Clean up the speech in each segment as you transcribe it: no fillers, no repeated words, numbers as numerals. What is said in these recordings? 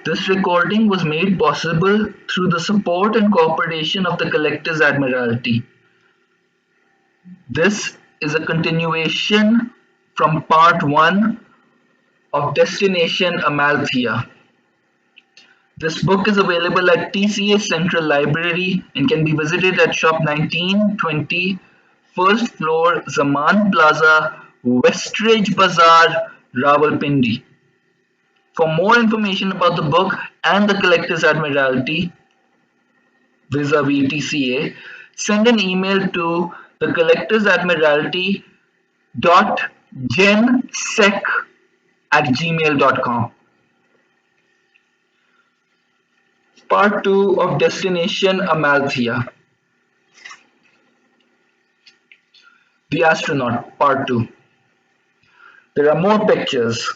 This recording was made possible through the support and cooperation of the Collectors Admiralty. This is a continuation from part 1 of Destination Almethia. This book is available at TCA Central Library and can be visited at shop 1920, first floor, Zaman Plaza, Westridge Bazaar, Rawalpindi. For more information about the book and the Collectors Admiralty vis-a-vis TCA, send an email to the collectorsadmiralty.gensec@gmail.com. Part 2 of Destination Almethia. The Astronaut, Part 2. There are more pictures.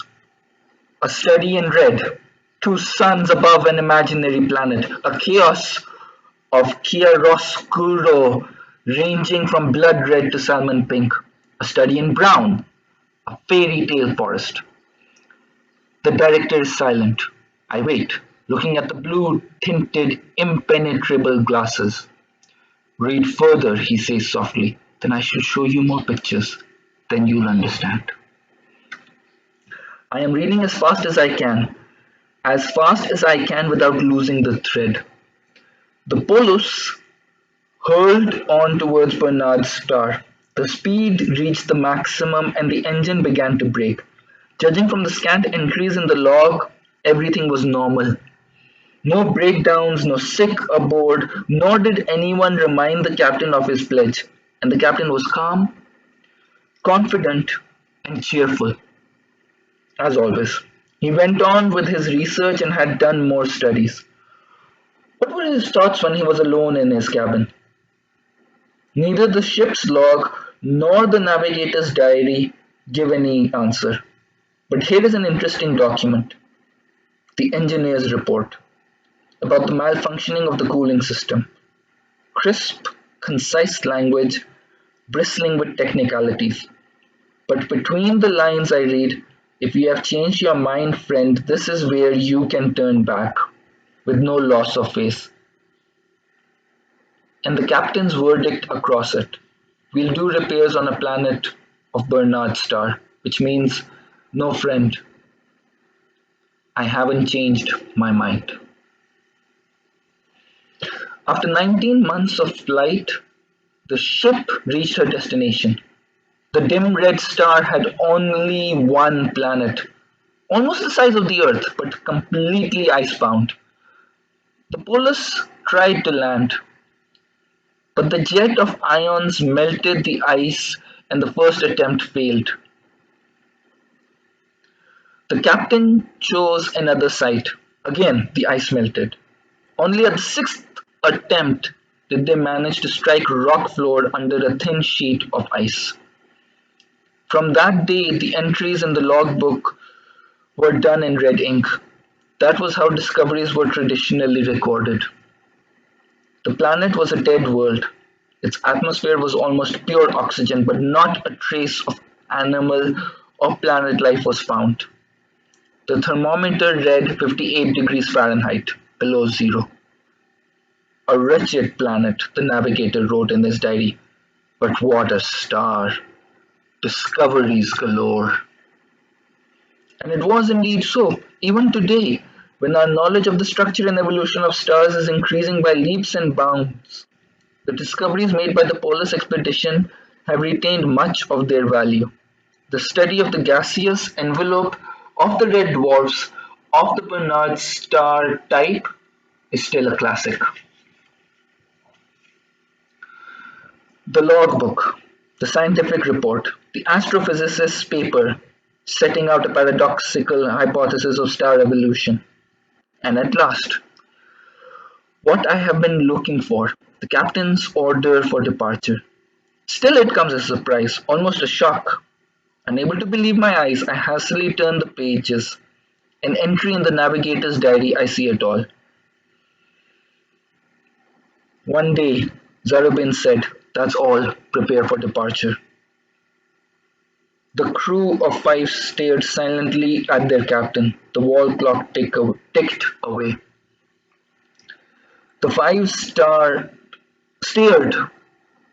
A study in red. 2 suns above an imaginary planet. A chaos of chiaroscuro ranging from blood red to salmon pink. A study in brown. A fairy tale forest. The director is silent. I wait, looking at the blue-tinted, impenetrable glasses. Read further, he says softly. Then I shall show you more pictures. Then you'll understand. I am reading as fast as I can without losing the thread. The Polus hurled on towards Bernard's star. The speed reached the maximum and the engine began to brake. Judging from the scant entries in the log, everything was normal. No breakdowns, no sick aboard, nor did anyone remind the captain of his pledge. And the captain was calm, confident, and cheerful. As always, he went on with his research and had done more studies. What were his thoughts when he was alone in his cabin? Neither the ship's log nor the navigator's diary give any answer. But here is an interesting document. The engineer's report about the malfunctioning of the cooling system. Crisp, concise language, bristling with technicalities. But between the lines I read, if you have changed your mind, friend, this is where you can turn back with no loss of face. And the captain's verdict across it. We'll do repairs on a planet of Bernard's star, which means, no friend, I haven't changed my mind. After 19 months of flight, the ship reached her destination. The dim red star had only one planet, almost the size of the Earth, but completely icebound. The Polus tried to land, but the jet of ions melted the ice and the first attempt failed. The captain chose another site. Again, the ice melted. Only at the 6th attempt did they manage to strike rock floor under a thin sheet of ice. From that day, the entries in the logbook were done in red ink. That was how discoveries were traditionally recorded. The planet was a dead world. Its atmosphere was almost pure oxygen, but not a trace of animal or planet life was found. The thermometer read 58 degrees Fahrenheit, below zero. A wretched planet, the navigator wrote in his diary. But what a star! Discoveries galore. And it was indeed so. Even today, when our knowledge of the structure and evolution of stars is increasing by leaps and bounds, the discoveries made by the Polus expedition have retained much of their value. The study of the gaseous envelope of the red dwarfs of the Bernard star type is still a classic. The logbook, the scientific report, the astrophysicist's paper setting out a paradoxical hypothesis of star evolution. And at last, what I have been looking for, the captain's order for departure. Still it comes as a surprise, almost a shock. Unable to believe my eyes, I hastily turn the pages. An entry in the navigator's diary, I see it all. One day, Zarubin said, that's all, prepare for departure. The crew of five stared silently at their captain. The wall clock ticked away. The stared,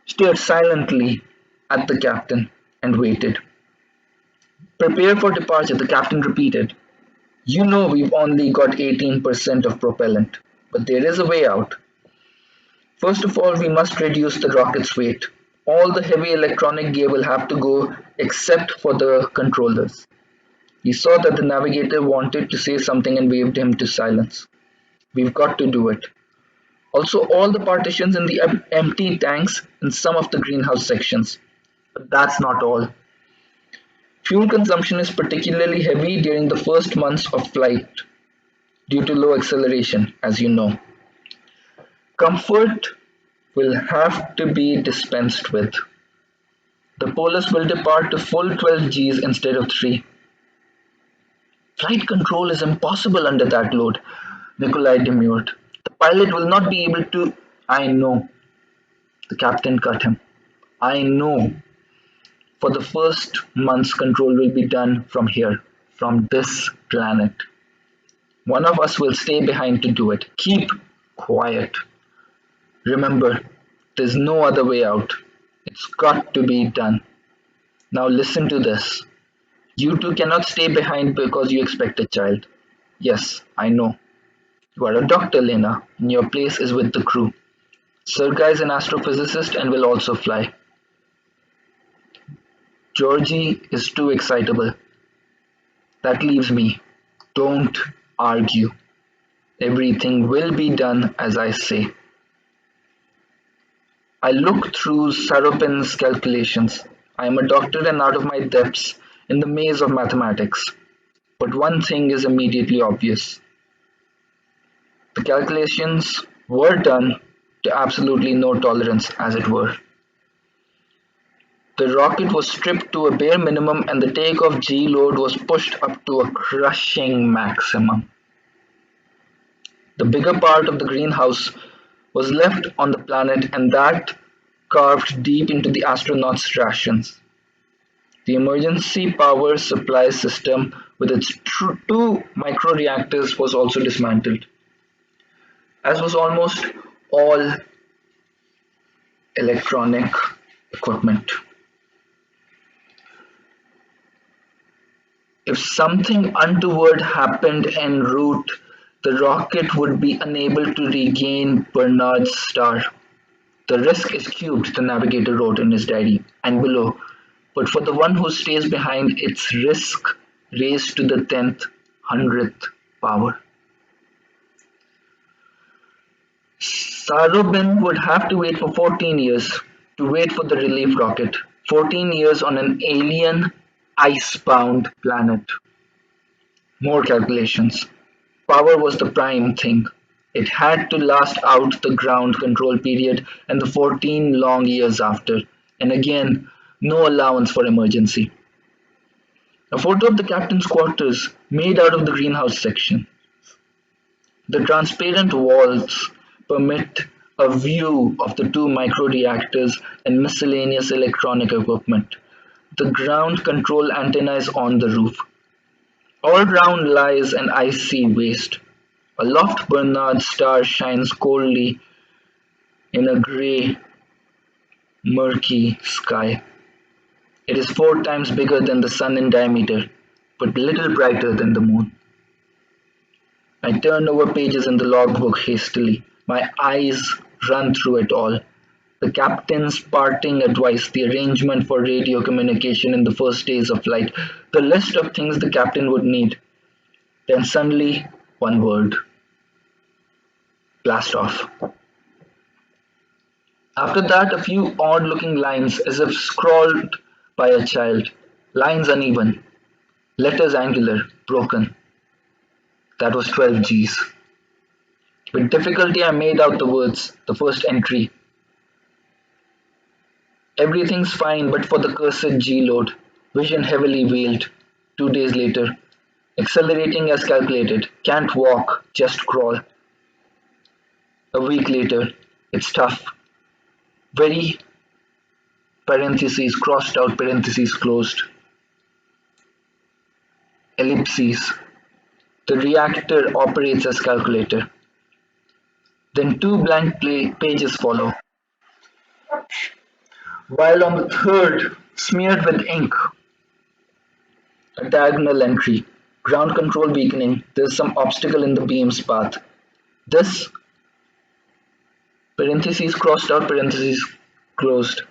stared silently at the captain and waited. Prepare for departure, the captain repeated. You know we've only got 18% of propellant, but there is a way out. First of all, we must reduce the rocket's weight. All the heavy electronic gear will have to go except for the controllers. He saw that the navigator wanted to say something and waved him to silence. We've got to do it. Also, all the partitions in the empty tanks in some of the greenhouse sections. But that's not all. Fuel consumption is particularly heavy during the first months of flight due to low acceleration, as you know. Comfort will have to be dispensed with. The Polus will depart to full 12 Gs instead of 3. Flight control is impossible under that load, Nikolai demurred. The pilot will not be able to. I know. The captain cut him. I know. For the first month's control will be done from here, from this planet. One of us will stay behind to do it. Keep quiet. Remember, there's no other way out. It's got to be done. Now listen to this. You two cannot stay behind because you expect a child. Yes, I know. You are a doctor, Lena, and your place is with the crew. Sergei is an astrophysicist and will also fly. Georgie is too excitable. That leaves me. Don't argue. Everything will be done as I say. I looked through Saropin's calculations. I am a doctor and out of my depths in the maze of mathematics. But one thing is immediately obvious. The calculations were done to absolutely no tolerance, as it were. The rocket was stripped to a bare minimum and the takeoff G load was pushed up to a crushing maximum. The bigger part of the greenhouse was left on the planet and that carved deep into the astronauts' rations. The emergency power supply system with its two microreactors was also dismantled, as was almost all electronic equipment. If something untoward happened en route, the rocket would be unable to regain Bernard's star. The risk is cubed, the navigator wrote in his diary, and below, but for the one who stays behind, it's risk raised to the 10th, 100th power. Sarobin would have to wait for 14 years to wait for the relief rocket. 14 years on an alien, ice-bound planet. More calculations. Power was the prime thing. It had to last out the ground control period and the 14 long years after. And again, no allowance for emergency. A photo of the captain's quarters made out of the greenhouse section. The transparent walls permit a view of the two microreactors and miscellaneous electronic equipment. The ground control antenna is on the roof. All round lies an icy waste. Aloft Bernard's star shines coldly in a grey, murky sky. It is 4 times bigger than the sun in diameter, but little brighter than the moon. I turn over pages in the logbook hastily. My eyes run through it all. The captain's parting advice, the arrangement for radio communication in the first days of flight, the list of things the captain would need. Then suddenly, one word. Blast off. After that, a few odd-looking lines as if scrawled by a child. Lines uneven. Letters angular, broken. That was 12 Gs. With difficulty I made out the words, the first entry. Everything's fine but for the cursed G load. Vision heavily veiled. 2 days later. Accelerating as calculated. Can't walk, just crawl. A week later. It's tough. Very parentheses crossed out, parentheses closed. ellipses. The reactor operates as calculator. Then two blank pages follow, while on the third, smeared with ink, a diagonal entry. Ground control weakening. There's some obstacle in the beam's path. This parentheses crossed out, parentheses closed.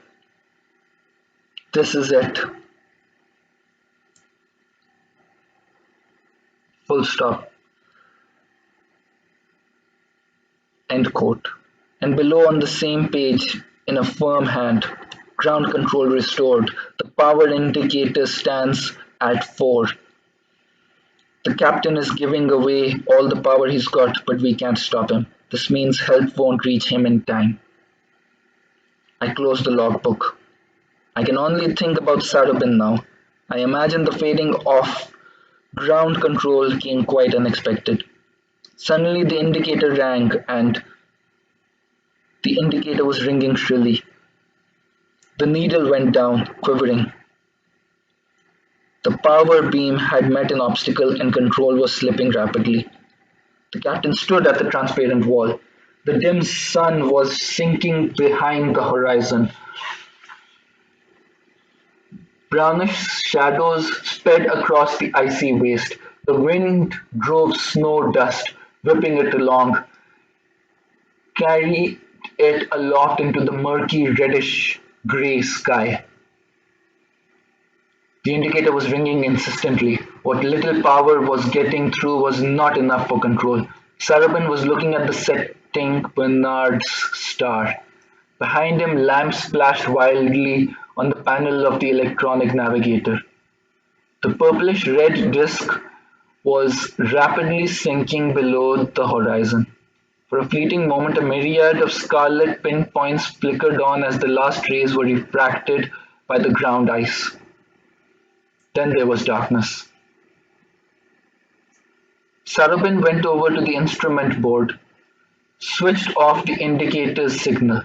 This is it. Full stop. End quote. And below on the same page, in a firm hand, ground control restored. The power indicator stands at 4. The captain is giving away all the power he's got, but we can't stop him. This means help won't reach him in time. I close the logbook. I can only think about Sarabin now. I imagine the fading off ground control came quite unexpected. Suddenly the indicator rang and the indicator was ringing shrilly. The needle went down, quivering. The power beam had met an obstacle and control was slipping rapidly. The captain stood at the transparent wall. The dim sun was sinking behind the horizon. Brownish shadows sped across the icy waste. The wind drove snow dust, whipping it along, carried it aloft into the murky reddish-grey sky. The indicator was ringing insistently. What little power was getting through was not enough for control. Sarabin was looking at the setting Bernard's star. Behind him, lamps splashed wildly on the panel of the electronic navigator. The purplish-red disk was rapidly sinking below the horizon. For a fleeting moment, a myriad of scarlet pinpoints flickered on as the last rays were refracted by the ground ice. Then there was darkness. Sarabin went over to the instrument board, switched off the indicator's signal.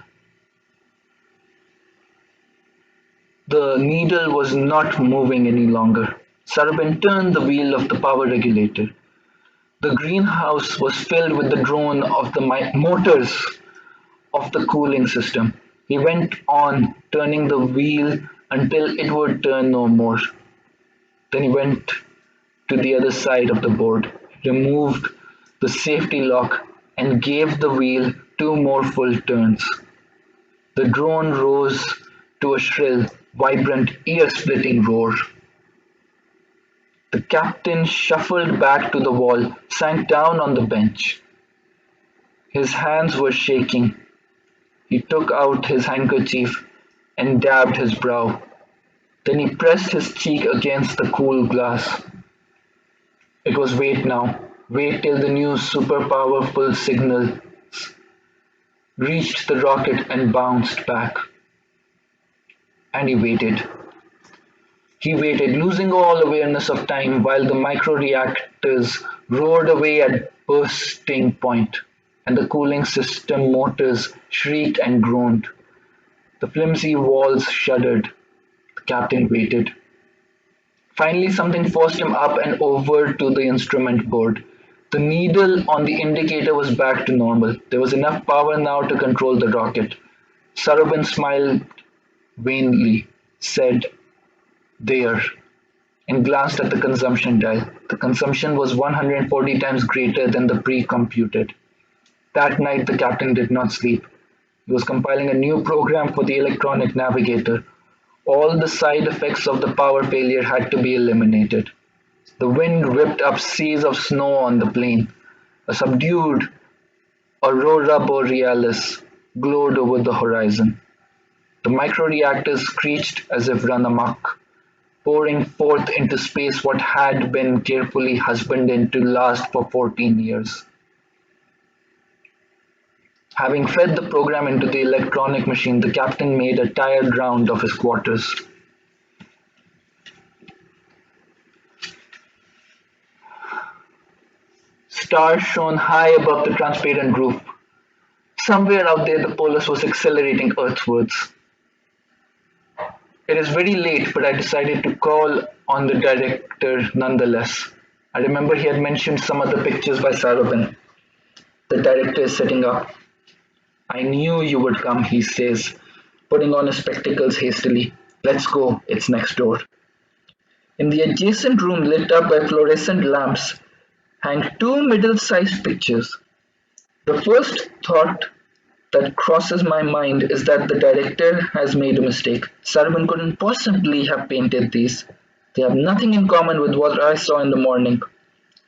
The needle was not moving any longer. Sarabin turned the wheel of the power regulator. The greenhouse was filled with the drone of the motors of the cooling system. He went on turning the wheel until it would turn no more. Then he went to the other side of the board, removed the safety lock, and gave the wheel 2 more full turns. The drone rose to a shrill, vibrant, ear-splitting roar. The captain shuffled back to the wall, sank down on the bench. His hands were shaking. He took out his handkerchief and dabbed his brow. Then he pressed his cheek against the cool glass. It was wait now. Wait till the new super-powerful signal reached the rocket and bounced back. And he waited. He waited, losing all awareness of time while the micro-reactors roared away at bursting point, and the cooling system motors shrieked and groaned. The flimsy walls shuddered. The captain waited. Finally, something forced him up and over to the instrument board. The needle on the indicator was back to normal. There was enough power now to control the rocket. Sarabin smiled vainly, said, "There," and glanced at the consumption dial. The consumption was 140 times greater than the pre-computed. That night the captain did not sleep. He was compiling a new program for the electronic navigator. All the side effects of the power failure had to be eliminated. The wind whipped up seas of snow on the plain. A subdued aurora borealis glowed over the horizon. The microreactors screeched as if run amok, pouring forth into space what had been carefully husbanded to last for 14 years. Having fed the program into the electronic machine, the captain made a tired round of his quarters. Stars shone high above the transparent roof. Somewhere out there the Polus was accelerating earthwards. It is very late, but I decided to call on the director nonetheless. I remember he had mentioned some other pictures by Sarabin. The director is sitting up. I knew you would come, he says, putting on his spectacles hastily. Let's go, it's next door. In the adjacent room, lit up by fluorescent lamps, hang two middle-sized pictures. The first thought that crosses my mind is that the director has made a mistake. Sarabin couldn't possibly have painted these. They have nothing in common with what I saw in the morning.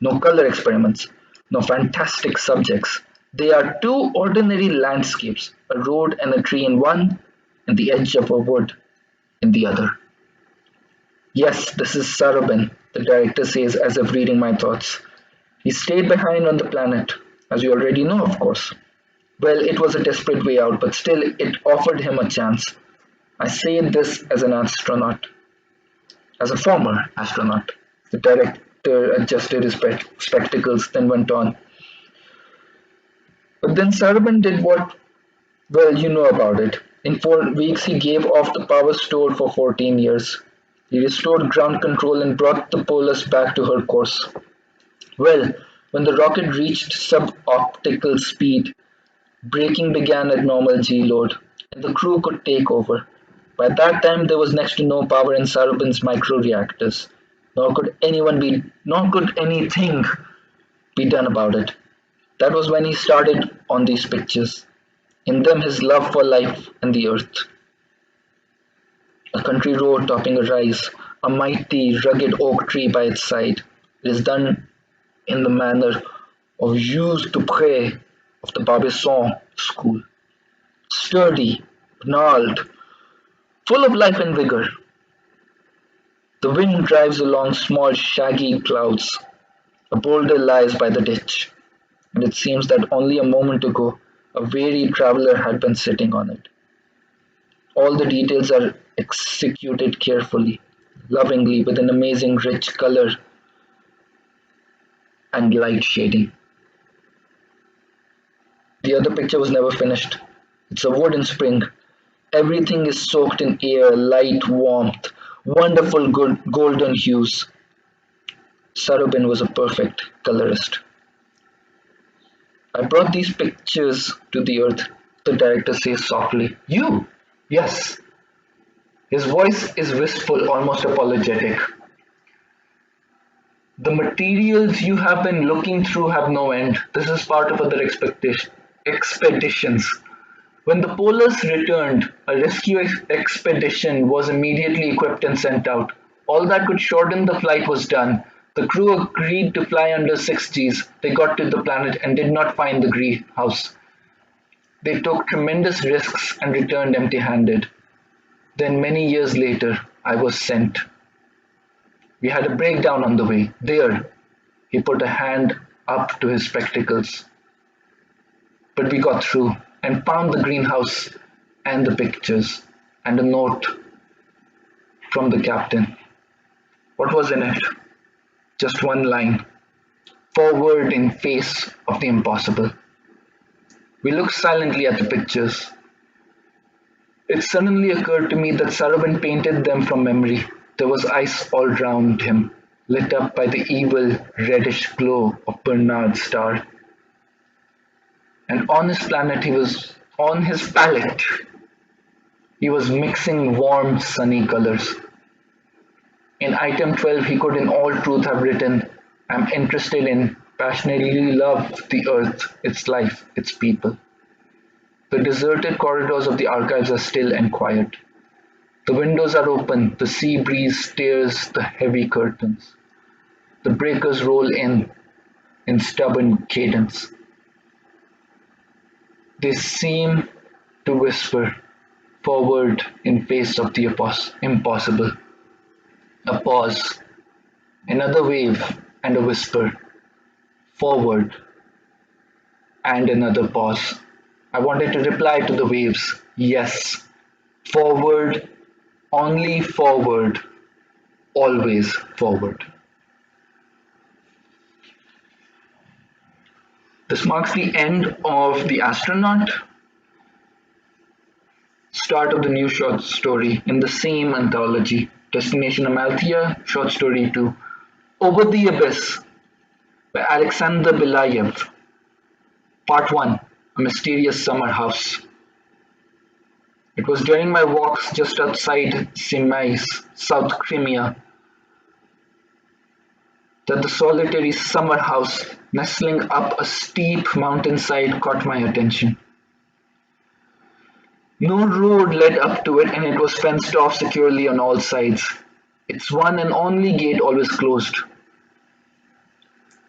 No color experiments, no fantastic subjects. They are two ordinary landscapes, a road and a tree in one, and the edge of a wood in the other. Yes, this is Sarabin, the director says as if reading my thoughts. He stayed behind on the planet, as you already know, of course. Well, it was a desperate way out, but still it offered him a chance. I say this as an astronaut, as a former astronaut. The director adjusted his spectacles, then went on. But then Sarabin did what, well, you know about it. In 4 weeks, he gave off the power stored for 14 years. He restored ground control and brought the Polis back to her course. Well, when the rocket reached suboptical speed, braking began at normal G-load, and the crew could take over. By that time there was next to no power in Sarabin's microreactors, nor could anything be done about it. That was when he started on these pictures. In them his love for life and the earth. A country road topping a rise, a mighty rugged oak tree by its side. It is done in the manner of Jules Dupré of the Barbizon school. Sturdy, gnarled, full of life and vigor. The wind drives along small shaggy clouds. A boulder lies by the ditch, and it seems that only a moment ago a weary traveller had been sitting on it. All the details are executed carefully, lovingly, with an amazing rich color and light shading. The other picture was never finished. It's a wooden spring. Everything is soaked in air, light, warmth, wonderful golden hues. Sarabin was a perfect colorist. I brought these pictures to the earth, the director says softly. You? Yes. His voice is wistful, almost apologetic. The materials you have been looking through have no end. This is part of other expeditions. When the Polis returned, a rescue expedition was immediately equipped and sent out. All that could shorten the flight was done. The crew agreed to fly under 6 Gs. They got to the planet and did not find the greenhouse. They took tremendous risks and returned empty-handed. Then many years later, I was sent. We had a breakdown on the way. There, he put a hand up to his spectacles. But we got through and found the greenhouse and the pictures and a note from the captain. What was in it? Just one line. Forward in face of the impossible. We looked silently at the pictures. It suddenly occurred to me that Sarabin painted them from memory. There was ice all round him, lit up by the evil reddish glow of Bernard's star. And on his palette, he was mixing warm, sunny colors. In item 12, he could in all truth have written, I'm interested in, passionately love the earth, its life, its people. The deserted corridors of the archives are still and quiet. The windows are open, the sea breeze stirs the heavy curtains. The breakers roll in stubborn cadence. They seem to whisper forward in face of the impossible. A pause, another wave and a whisper. Forward and another pause. I wanted to reply to the waves. Yes, forward, only forward, always forward. This marks the end of The Astronaut. start of the new short story in the same anthology, Destination Amalthea, Short Story 2, Over the Abyss by Alexander Belayev, Part 1, A Mysterious Summer House. It was during my walks just outside Simais, South Crimea, that the solitary summer house nestling up a steep mountainside caught my attention. No road led up to it, and it was fenced off securely on all sides, its one and only gate always closed.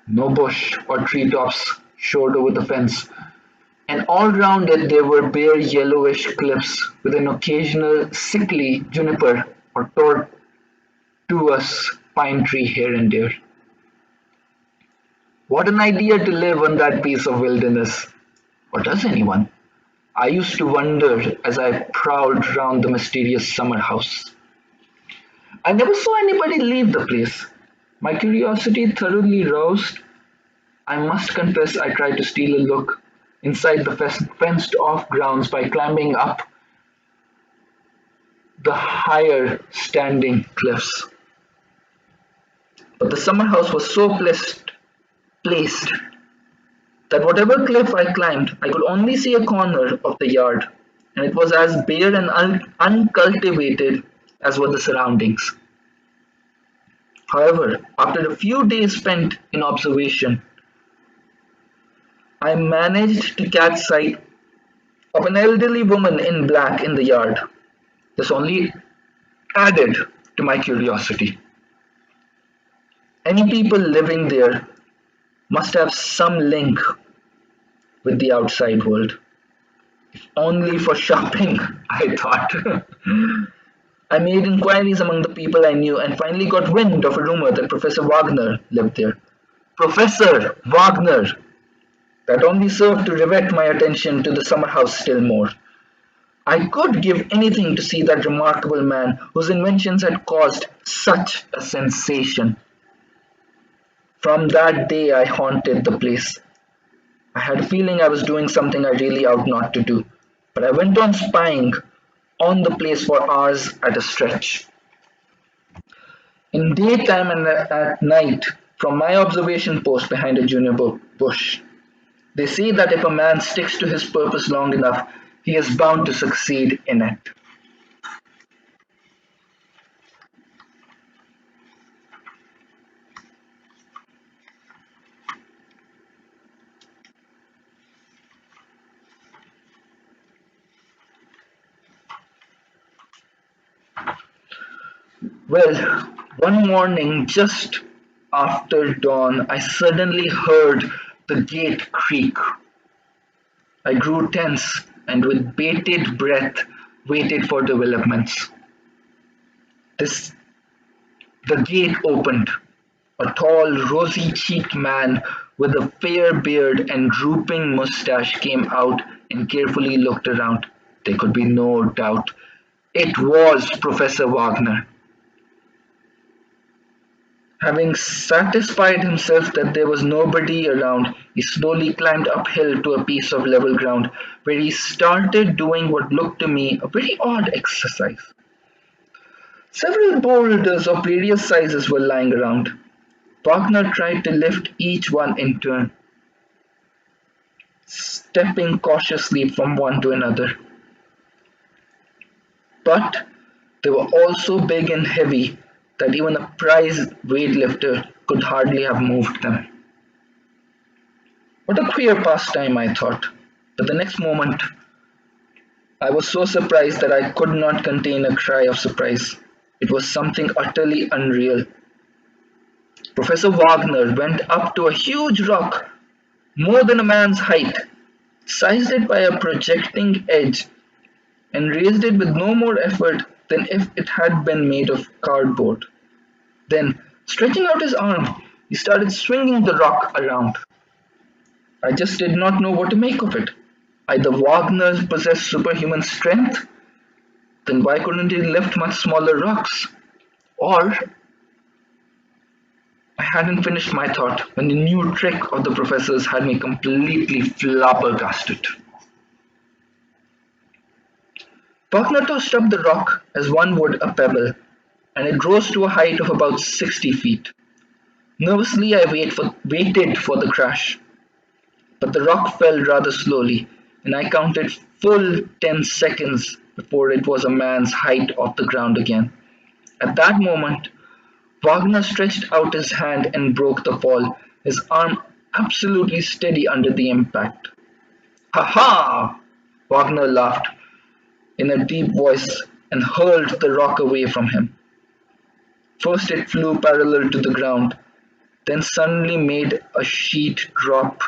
No bush or treetops showed over the fence, and all round it there were bare yellowish cliffs with an occasional sickly juniper or tortuous pine tree here and there. What an idea to live on that piece of wilderness! Or does anyone? I used to wonder as I prowled round the mysterious summer house. I never saw anybody leave the place. My curiosity thoroughly roused, I must confess I tried to steal a look inside the fenced-off grounds by climbing up the higher standing cliffs. But the summer house was so placed that whatever cliff I climbed, I could only see a corner of the yard, and it was as bare and uncultivated as were the surroundings. However, after a few days spent in observation, I managed to catch sight of an elderly woman in black in the yard. This only added to my curiosity. Any people living there must have some link with the outside world. If only for shopping, I thought. I made inquiries among the people I knew and finally got wind of a rumor that Professor Wagner lived there. Professor Wagner! That only served to rivet my attention to the summer house still more. I could give anything to see that remarkable man whose inventions had caused such a sensation. From that day I haunted the place. I had a feeling I was doing something I really ought not to do, but I went on spying on the place for hours at a stretch. In daytime and at night, from my observation post behind a juniper bush, they say that if a man sticks to his purpose long enough, he is bound to succeed in it. Well, one morning just after dawn, I suddenly heard the gate creak. I grew tense and with bated breath waited for developments. The gate opened. A tall, rosy-cheeked man with a fair beard and drooping mustache came out and carefully looked around. There could be no doubt. It was Professor Wagner. Having satisfied himself that there was nobody around, he slowly climbed uphill to a piece of level ground, where he started doing what looked to me a very odd exercise. Several boulders of various sizes were lying around. Wagner tried to lift each one in turn, stepping cautiously from one to another. But they were all so big and heavy that even a prize weightlifter could hardly have moved them. What a queer pastime, I thought. But the next moment, I was so surprised that I could not contain a cry of surprise. It was something utterly unreal. Professor Wagner went up to a huge rock, more than a man's height, sized it by a projecting edge, and raised it with no more effort than if it had been made of cardboard. Then, stretching out his arm, he started swinging the rock around. I just did not know what to make of it. Either Wagner possessed superhuman strength, then why couldn't he lift much smaller rocks? Or I hadn't finished my thought when the new trick of the professor's had me completely flabbergasted. Wagner tossed up the rock as one would a pebble, and it rose to a height of about 60 feet. Nervously, I waited for the crash, but the rock fell rather slowly, and I counted full 10 seconds before it was a man's height off the ground again. At that moment, Wagner stretched out his hand and broke the fall, his arm absolutely steady under the impact. Ha ha! Wagner laughed in a deep voice and hurled the rock away from him. First it flew parallel to the ground, then suddenly made a sheet drop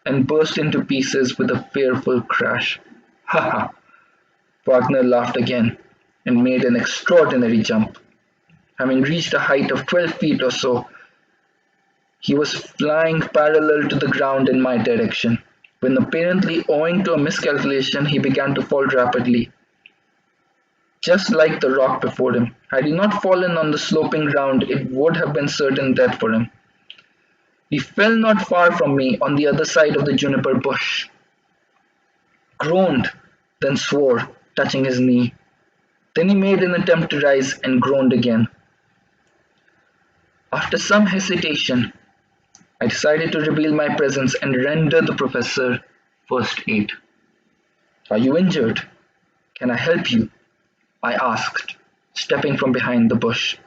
and burst into pieces with a fearful crash. Ha ha! Wagner laughed again and made an extraordinary jump. Having reached a height of 12 feet or so, he was flying parallel to the ground in my direction, when apparently owing to a miscalculation he began to fall rapidly, just like the rock before him. Had he not fallen on the sloping ground, it would have been certain death for him. He fell not far from me on the other side of the juniper bush, groaned, then swore, touching his knee. Then he made an attempt to rise and groaned again. After some hesitation, I decided to reveal my presence and render the professor first aid. Are you injured? Can I help you? I asked, stepping from behind the bush.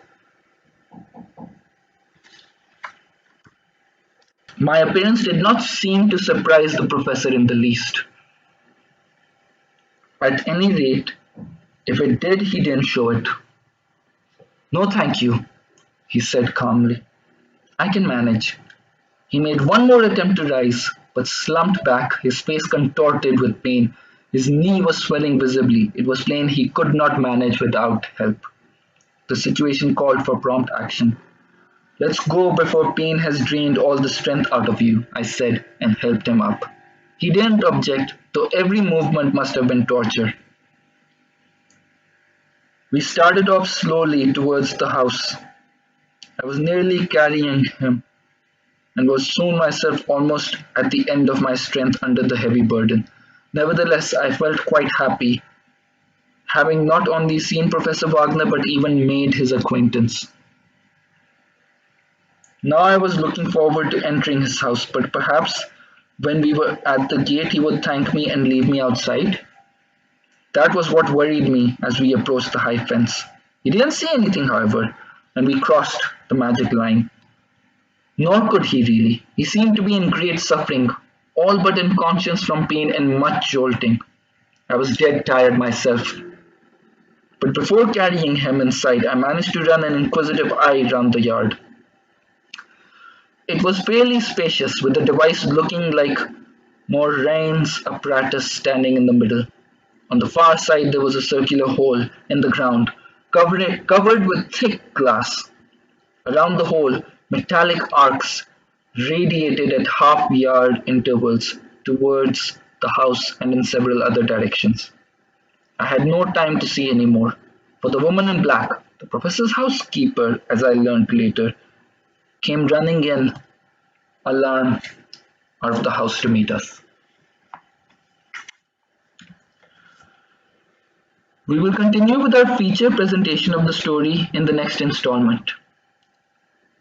My appearance did not seem to surprise the professor in the least. At any rate, if it did, he didn't show it. No, thank you, he said calmly. I can manage. He made one more attempt to rise, but slumped back, his face contorted with pain. His knee was swelling visibly. It was plain he could not manage without help. The situation called for prompt action. Let's go before pain has drained all the strength out of you, I said, and helped him up. He didn't object, though every movement must have been torture. We started off slowly towards the house. I was nearly carrying him, and was soon myself almost at the end of my strength under the heavy burden. Nevertheless, I felt quite happy, having not only seen Professor Wagner but even made his acquaintance. Now I was looking forward to entering his house, but perhaps when we were at the gate he would thank me and leave me outside. That was what worried me as we approached the high fence. He didn't say anything, however, and we crossed the magic line. Nor could he really. He seemed to be in great suffering, all but unconscious from pain and much jolting. I was dead tired myself. But before carrying him inside, I managed to run an inquisitive eye round the yard. It was fairly spacious, with the device looking like Moraine's apparatus standing in the middle. On the far side there was a circular hole in the ground, covered with thick glass. Around the hole, metallic arcs radiated at half-yard intervals towards the house and in several other directions. I had no time to see any more, for the woman in black, the professor's housekeeper, as I learned later, came running in, alarm, out of the house to meet us. We will continue with our feature presentation of the story in the next installment.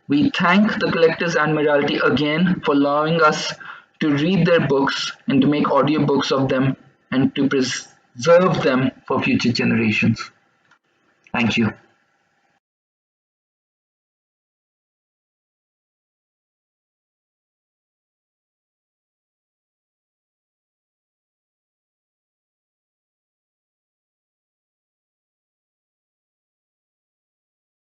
We thank the Collectors Admiralty again for allowing us to read their books and to make audiobooks of them and to preserve them for future generations. Thank you.